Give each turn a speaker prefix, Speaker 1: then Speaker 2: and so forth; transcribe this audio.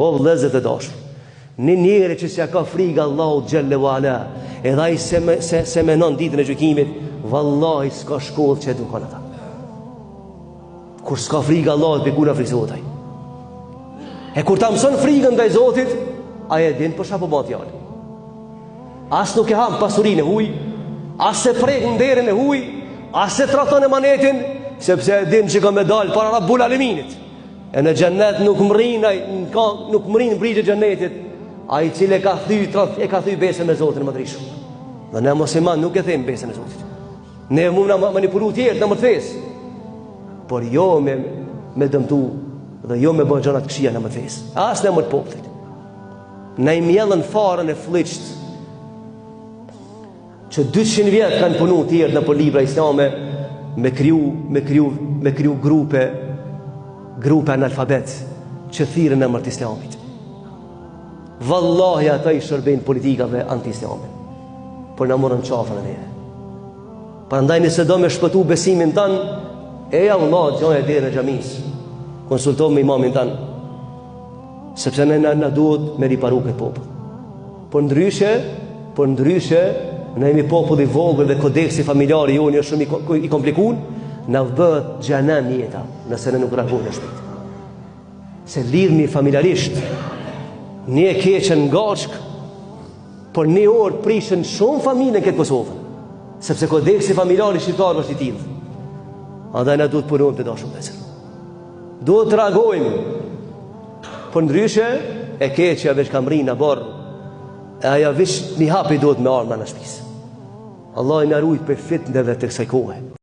Speaker 1: O vëllezër të dashur, një njeri që s'ja ka frikë Allahu xhelle wala, edhe ai se menon ditën e gjykimit, vallahi s'ka shkollë që edukon ata. Kur s'ka frikë Allahut, bekuna frikësohet ai. E kur ta mëson frikën ndaj Zotit, ai e din për çfarë po bën fjalë. As nuk e ham pasurinë e huaj, as se prek nderin e huaj, as se tradhton emanetin, sepse e din që ka me dal para Rabbul Aleminit. E në xhennet nuk mrin brigje xhennetit ai i cili e ka thy besën me Zotin më drejt. Dhe ne musliman nuk e them besën e Zotit. Ne mund na manipulu tjerë në mëthes, por jo me dëmtu dhe jo me bën gjëra të këqija në mëthes. As në më të popullit. Ne i mjellën farën e fliqt që 200 vjet kanë punu tjerë në libra islame me kriju grupe analfabet që thirrën emër të Islamit. Vallahi ata i shërbejnë politikave anti-islame, por na morën qafën e neve. Prandaj nëse do me shpëtu besimin tan, e Allah gjoja deri në xhamis, konsulto me imamin tan, sepse ne na duhet me riparu këtë popull. Por ndryshe ne jemi popull i vogël dhe kodeksi familjar i jonë është shumë i komplikuar, na bëhet xhenem jeta nëse ne nuk reagojmë shpejt. Se lidhni familjarisht, një e keqen ngashk, por një orë prishën shumë familje në këtë Kosovë, sepse kodeksi familjar i shqiptarëve është i tillë. Andaj na duhet punojmë të dashur vëllezër. Duhet të reagojmë. Por ndryshe e keqja veç ka mrinë në borë, e aja veç një hapi duhet me arma në shtëpisë. Allah i na ruaj për fitnëve të kësaj kohe.